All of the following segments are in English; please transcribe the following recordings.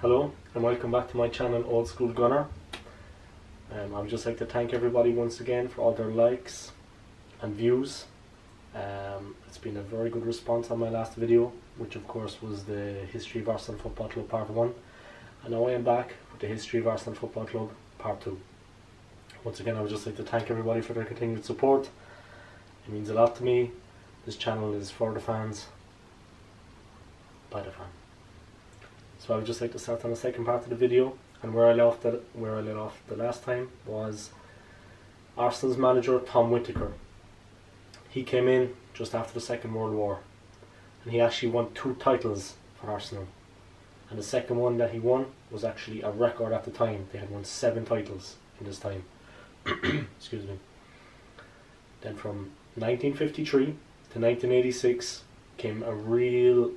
Hello and welcome back to my channel, Old School Gunner. I would just like to thank everybody once again for all their likes and views. It's been a very good response on my last video, which of course was the History of Arsenal Football Club Part 1. And now I am back with the History of Arsenal Football Club Part 2. Once again, I would just like to thank everybody for their continued support. It means a lot to me. This channel is for the fans, by the fan. So I would just like to start on the second part of the video, and where I let off the last time was Arsenal's manager Tom Whitaker. He came in just after the Second World War, and he actually won 2 titles for Arsenal. And the second one that he won was actually a record at the time. They had won 7 titles in this time. Excuse me. Then from 1953 to 1986 came a real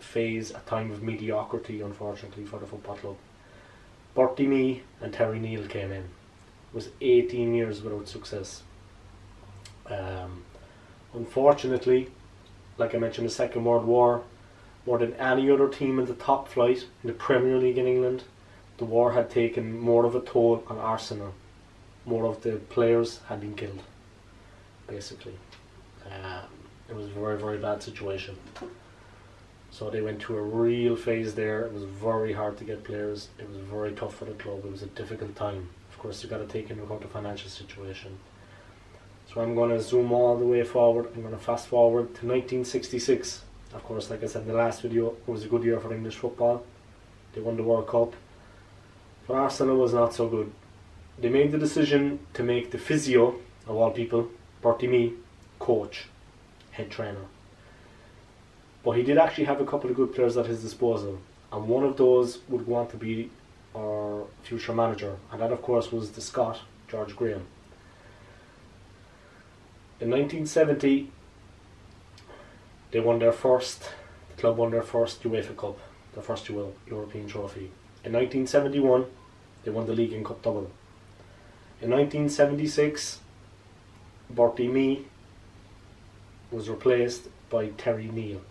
phase, a time of mediocrity, unfortunately, for the football club. Bertie Mee and Terry Neal came in. It was 18 years without success. Unfortunately, like I mentioned, the Second World War, more than any other team in the top flight in the Premier League in England, the war had taken more of a toll on Arsenal. More of the players had been killed, basically. It was a very, very bad situation. So they went through a real phase there. It was very hard to get players. It was very tough for the club. It was a difficult time. Of course, you've got to take into account the financial situation. So I'm going to zoom all the way forward. I'm going to fast forward to 1966. Of course, like I said in the last video, it was a good year for English football. They won the World Cup. But Arsenal was not so good. They made the decision to make the physio, of all people, Bertie Mee, coach, head trainer. But he did actually have a couple of good players at his disposal, and one of those would go on to be our future manager, and that of course was the Scot, George Graham. In 1970, the club won their first UEFA Cup, their first European trophy. In 1971, they won the League and Cup double. In 1976, Bertie Mee was replaced by Terry Neal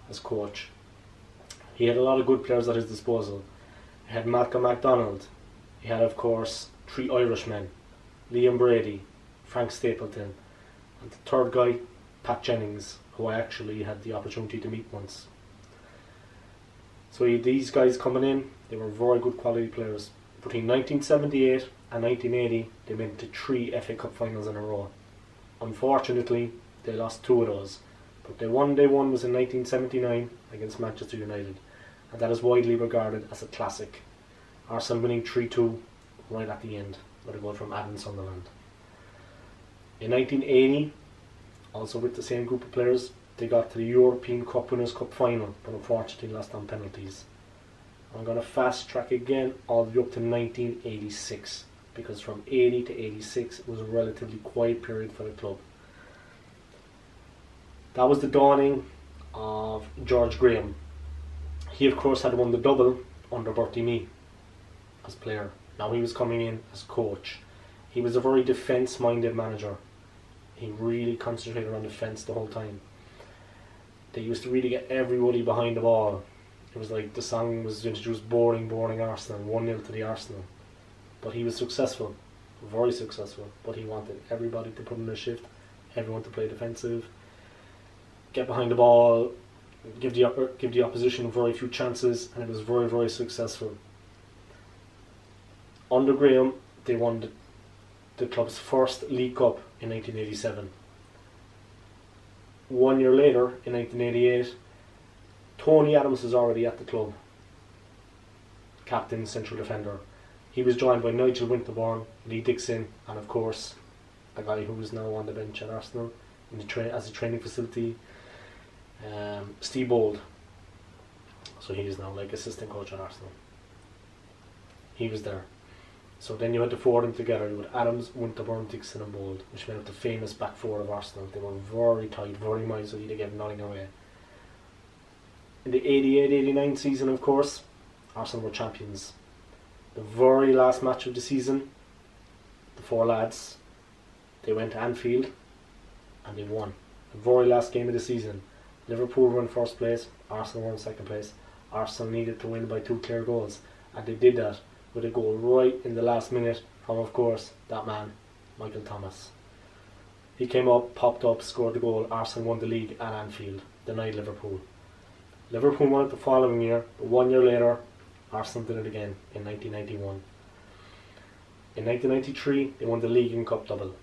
as coach. He had a lot of good players at his disposal. He had Malcolm MacDonald. He had, of course, 3 Irishmen, Liam Brady, Frank Stapleton, and the third guy, Pat Jennings, who I actually had the opportunity to meet once. So these guys coming in, they were very good quality players. Between 1978 and 1980, they went to 3 FA Cup finals in a row. Unfortunately, they lost 2 of those. But the one they won was in 1979 against Manchester United, and that is widely regarded as a classic. Arsenal winning 3-2 right at the end with a goal from Adam Sunderland. In 1980, also with the same group of players, they got to the European Cup Winners' Cup final, but unfortunately lost on penalties. I'm going to fast track again all the way up to 1986, because from 80 to 86 it was a relatively quiet period for the club. That was the dawning of George Graham. He of course had won the double under Bertie Mee as player. Now he was coming in as coach. He was a very defence-minded manager. He really concentrated on defence the whole time. They used to really get everybody behind the ball. It was like the song was introduced, Boring, Boring Arsenal, 1-0 to the Arsenal. But he was successful, very successful. But he wanted everybody to put in a shift, everyone to play defensive, get behind the ball, give the opposition very few chances, and it was very, very successful. Under Graham, they won the club's first League Cup in 1987. 1 year later, in 1988, Tony Adams was already at the club, captain, central defender. He was joined by Nigel Winterburn, Lee Dixon, and of course, a guy who is now on the bench at Arsenal as a training facility, Steve Bold. So he is now like assistant coach at Arsenal. He was there. So then you had the 4 of them together. You had Adams, Winterburn, Dixon and Bold, which made up the famous back 4 of Arsenal. They were very tight, very miserly, they gave nothing away. In the 88-89 season, of course, Arsenal were champions. The very last match of the season, the 4 lads, they went to Anfield and they won. The very last game of the season, Liverpool were in first place, Arsenal were in second place. Arsenal needed to win by 2 clear goals, and they did that with a goal right in the last minute from, of course, that man, Michael Thomas. He came up, popped up, scored the goal. Arsenal won the league at Anfield, denied Liverpool. Liverpool won it the following year, but 1 year later, Arsenal did it again in 1991. In 1993, they won the league and cup double.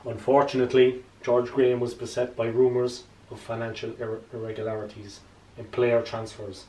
Unfortunately, George Graham was beset by rumours of financial irregularities in player transfers.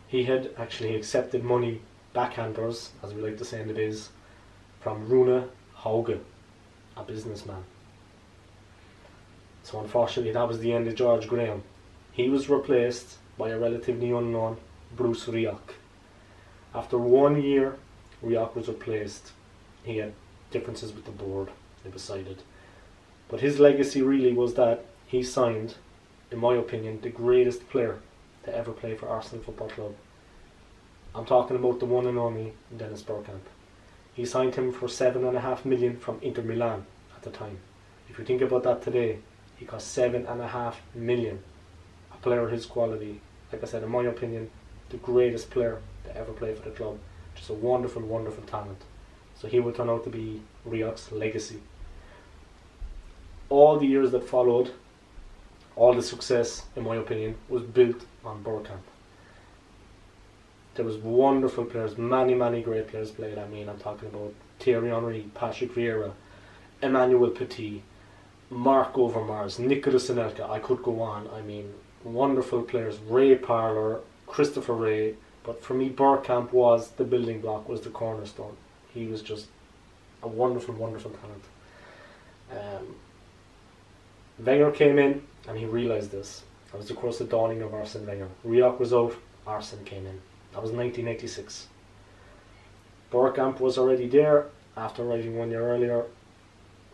He had actually accepted money, backhanders, as we like to say in the biz, from Rune Hauge, a businessman. So unfortunately, that was the end of George Graham. He was replaced by a relatively unknown Bruce Rioch. After 1 year, Rioch was replaced. He had differences with the board, they decided. But his legacy really was that he signed, in my opinion, the greatest player to ever play for Arsenal Football Club. I'm talking about the one and only Dennis Bergkamp. He signed him for $7.5 million from Inter Milan at the time. If you think about that today, he cost $7.5 million. A player of his quality, like I said, in my opinion, the greatest player to ever play for the club. Just a wonderful, wonderful talent. So he would turn out to be Rioch's legacy. All the years that followed, all the success, in my opinion, was built on Bergkamp. There was wonderful players, many, many great players played. I mean, I'm talking about Thierry Henry, Patrick Vieira, Emmanuel Petit, Mark Overmars, Nicolas Anelka. I could go on. I mean, wonderful players. Ray Parlour, Christopher Ray. But for me, Bergkamp was the building block, was the cornerstone. He was just a wonderful, wonderful talent. Wenger came in and he realised this. That was, of course, the dawning of Arsene Wenger. Rioch was out, Arsene came in. That was 1986. Bergkamp was already there after arriving 1 year earlier.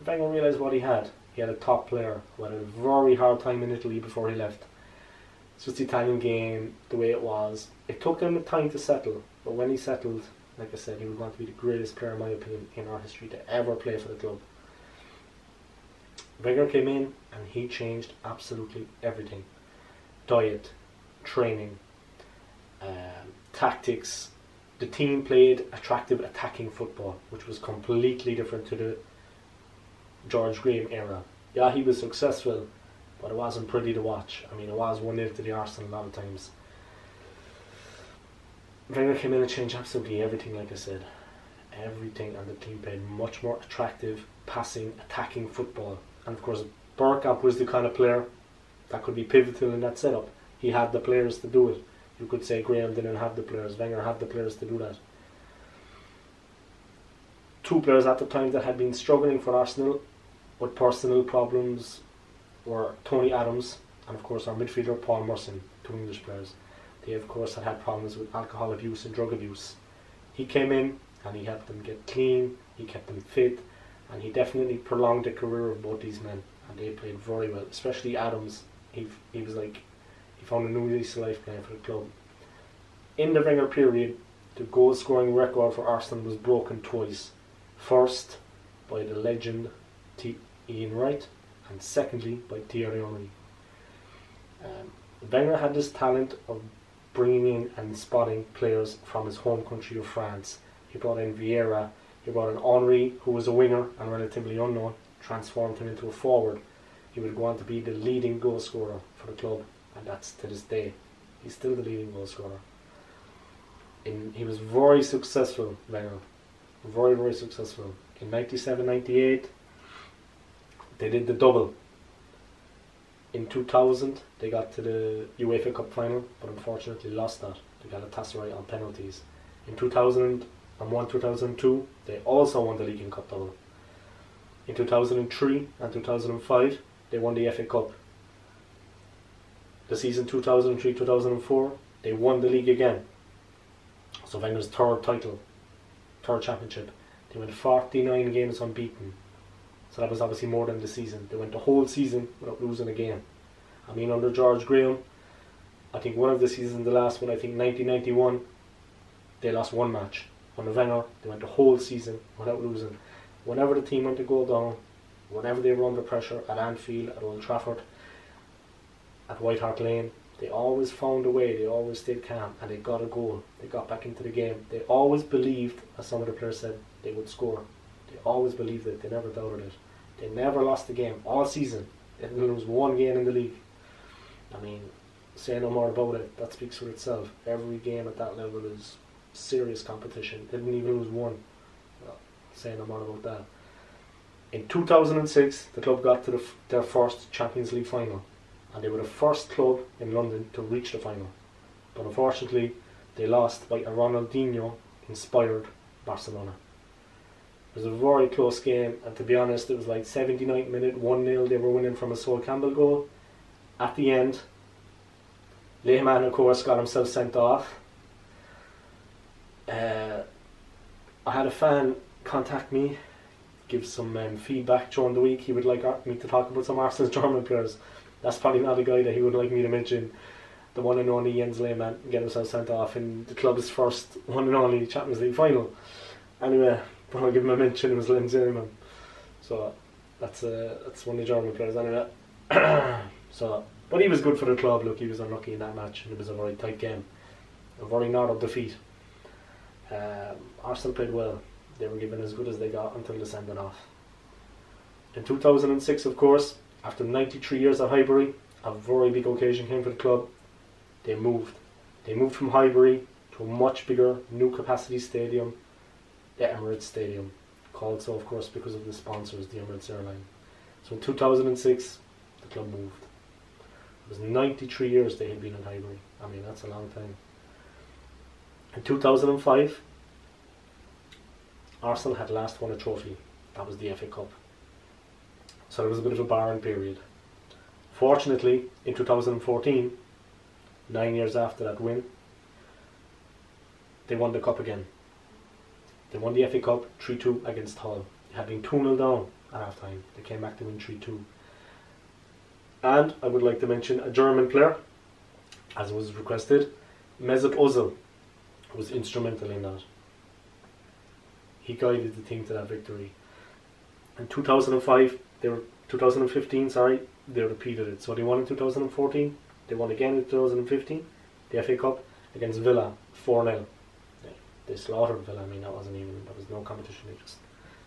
Wenger realised what he had. He had a top player who had a very hard time in Italy before he left. It's just the Italian game, the way it was. It took him time to settle, but when he settled, like I said, he would want to be the greatest player, in my opinion, in our history to ever play for the club. Wenger came in and he changed absolutely everything. Diet, training, tactics. The team played attractive attacking football, which was completely different to the George Graham era. Yeah, he was successful, but it wasn't pretty to watch. I mean, it was 1-0 to the Arsenal a lot of times. Wenger came in and changed absolutely everything, like I said. Everything, and the team played much more attractive, passing, attacking football. And of course, Bergkamp was the kind of player that could be pivotal in that setup. He had the players to do it. You could say Graham didn't have the players. Wenger had the players to do that. Two players at the time that had been struggling for Arsenal with personal problems were Tony Adams and, of course, our midfielder Paul Merson, two English players. They, of course, had problems with alcohol abuse and drug abuse. He came in and he helped them get clean, he kept them fit, and he definitely prolonged the career of both these men, and they played very well. Especially Adams, he was like, he found a new lease of life playing for the club. In the Wenger period, the goal scoring record for Arsenal was broken twice. First by the legend Ian Wright, and secondly by Thierry Henry. Wenger had this talent of bringing in and spotting players from his home country of France. He brought in Vieira, he brought in Henry, who was a winger and relatively unknown, transformed him into a forward. He would go on to be the leading goal scorer for the club, and that's to this day. He's still the leading goal scorer. He was very successful, Wenger. Very, very successful. In 97-98, they did the double. In 2000, they got to the UEFA Cup final, but unfortunately lost that. They got a Galatasaray on penalties. In 2001-2002, they also won the League and Cup double. In 2003 and 2005, they won the FA Cup. The season 2003-2004, they won the league again. So Wenger's third championship. They went 49 games unbeaten. So that was obviously more than the season. They went the whole season without losing a game. I mean, under George Graham, I think one of the seasons, the last one, I think 1991, they lost one match. Under Wenger, they went the whole season without losing. Whenever the team went to go down, whenever they were under pressure at Anfield, at Old Trafford, at White Hart Lane, They always found a way, they always stayed calm, and they got a goal. They got back into the game. They always believed, as some of the players said, they would score. They always believed it, they never doubted it. They never lost a game all season. They didn't lose one game in the league. I mean, say no more about it, that speaks for itself. Every game at that level is serious competition. They didn't even lose one. Well, say no more about that. In 2006, the club got to their first Champions League final, and they were the first club in London to reach the final. But unfortunately, they lost by a Ronaldinho-inspired Barcelona. It was a very close game, and to be honest, it was like 79th minute, 1-0, they were winning from a Sol Campbell goal. At the end, Lehmann, of course, got himself sent off. I had a fan contact me, give some feedback during the week. He would like me to talk about some Arsenal's German players. That's probably not a guy that he would like me to mention. The one and only Jens Lehmann get himself sent off in the club's first one and only Champions League final. Anyway, but I'll give him a mention. It was Jens Lehmann. So that's one of the German players anyway. But he was good for the club. Look, he was unlucky in that match, and it was a very tight game, a very narrow defeat. Arsenal played well. They were given as good as they got until they sent it off. In 2006, of course, after 93 years at Highbury, a very big occasion came for the club. They moved. They moved from Highbury to a much bigger, new capacity stadium, the Emirates Stadium, called so, of course, because of the sponsors, the Emirates Airline. So in 2006, the club moved. It was 93 years they had been at Highbury. I mean, that's a long time. In 2005, Arsenal had last won a trophy. That was the FA Cup. So there was a bit of a barren period. Fortunately, in 2014, 9 years after that win, they won the cup again. They won the FA Cup 3-2 against Hull. They had been 2-0 down at half time. They came back to win 3-2. And I would like to mention a German player, as was requested, Mesut Ozil was instrumental in that. He guided the team to that victory. In 2015, they repeated it. So they won in 2014, they won again in 2015, the FA Cup against Villa, 4-0. They slaughtered Villa. I mean, that was no competition.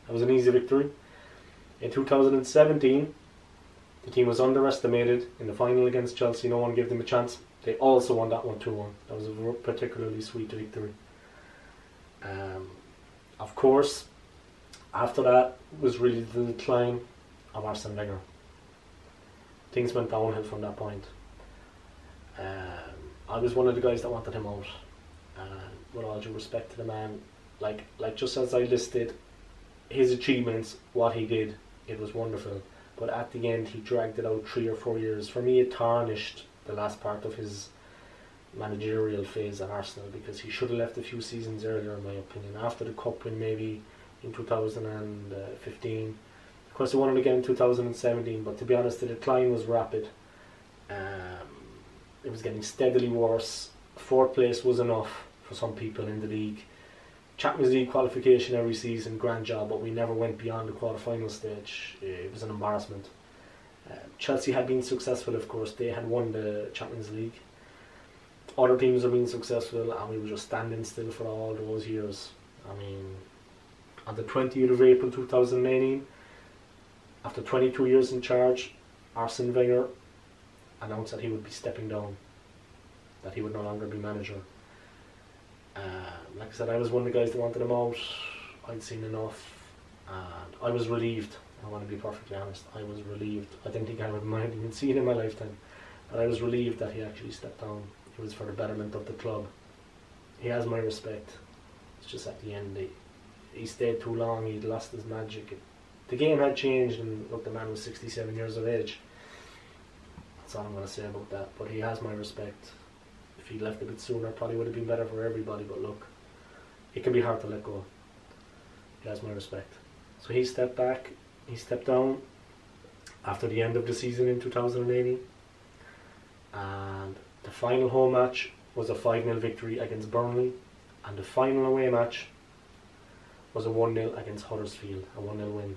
That was an easy victory. In 2017, the team was underestimated in the final against Chelsea. No one gave them a chance. They also won that one 2-1. That was a particularly sweet victory. Of course, after that was really the decline of Arsene Wenger. Things went downhill from that point. I was one of the guys that wanted him out. With all due respect to the man, like just as I listed his achievements, what he did, it was wonderful. But at the end, he dragged it out 3 or 4 years. For me, it tarnished the last part of his managerial phase at Arsenal, because he should have left a few seasons earlier, in my opinion. After the cup win, maybe in 2015. Of course, they won it again in 2017, but to be honest, the decline was rapid. It was getting steadily worse. 4th place was enough for some people in the league. Champions League qualification every season, grand job, but we never went beyond the quarter-final stage. It was an embarrassment. Chelsea had been successful, of course. They had won the Champions League. Other teams have been successful, and we were just standing still for all those years. I mean, on the 20th of April 2018, after 22 years in charge, Arsene Wenger announced that he would be stepping down, that he would no longer be manager. Like I said, I was one of the guys that wanted him out. I'd seen enough, and I was relieved. I want to be perfectly honest. I was relieved. I didn't think I would mind even see it in my lifetime, but I was relieved that he actually stepped down. It was for the betterment of the club. He has my respect. It's just at the end, he stayed too long. He'd lost his magic. The game had changed, and look, the man was 67 years of age. That's all I'm going to say about that. But he has my respect. If he'd left a bit sooner, probably would have been better for everybody. But look, it can be hard to let go. He has my respect. So he stepped back. He stepped down after the end of the season in 2018. And the final home match was a 5-0 victory against Burnley. And the final away match was a 1-0 against Huddersfield, a 1-0 win.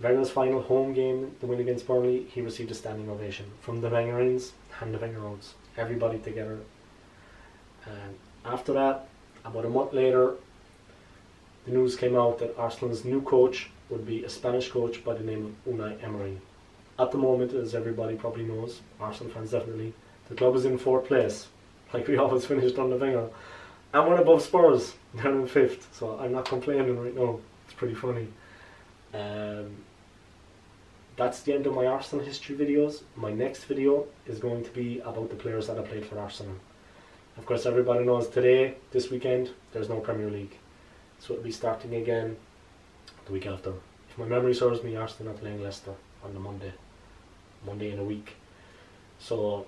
Wenger's final home game, the win against Burnley, he received a standing ovation from the Wengerians and the Wengeroids. everybody together. And after that, about a month later, the news came out that Arsenal's new coach would be a Spanish coach by the name of Unai Emery. At the moment, as everybody probably knows, Arsenal fans definitely, the club is in 4th place, like we always finished on the Wenger. And we're above Spurs, they're in 5th, so I'm not complaining right now. It's pretty funny. That's the end of my Arsenal history videos. My next video is going to be about the players that have played for Arsenal. Of course, everybody knows today, this weekend, there's no Premier League. So it'll be starting again the week after. If my memory serves me, Arsenal are playing Leicester on the Monday in a week. So,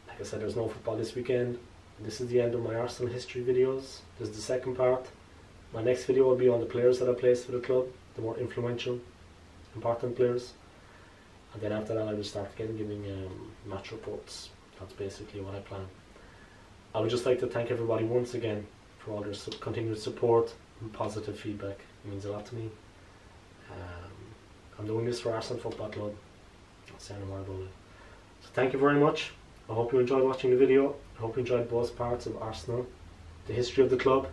like I said, there's no football this weekend. This is the end of my Arsenal history videos. This is the second part. My next video will be on the players that I placed for the club, the more influential, important players. And then after that I will start again giving match reports. That's basically what I plan. I would just like to thank everybody once again for all their continued support and positive feedback. It means a lot to me. I'm doing this for Arsenal Football Club. I'll say no more about it. So thank you very much. I hope you enjoyed watching the video. I hope you enjoyed both parts of Arsenal, the history of the club.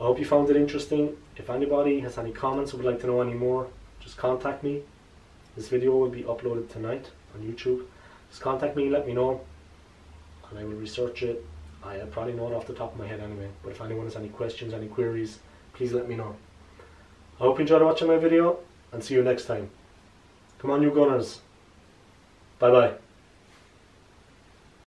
I hope you found it interesting. If anybody has any comments or would like to know any more, just contact me. This video will be uploaded tonight on YouTube. Just contact me, let me know, and I will research it. I probably know it off the top of my head anyway, but if anyone has any questions, any queries, please let me know. I hope you enjoyed watching my video, and see you next time. Come on, you Gunners. Bye bye.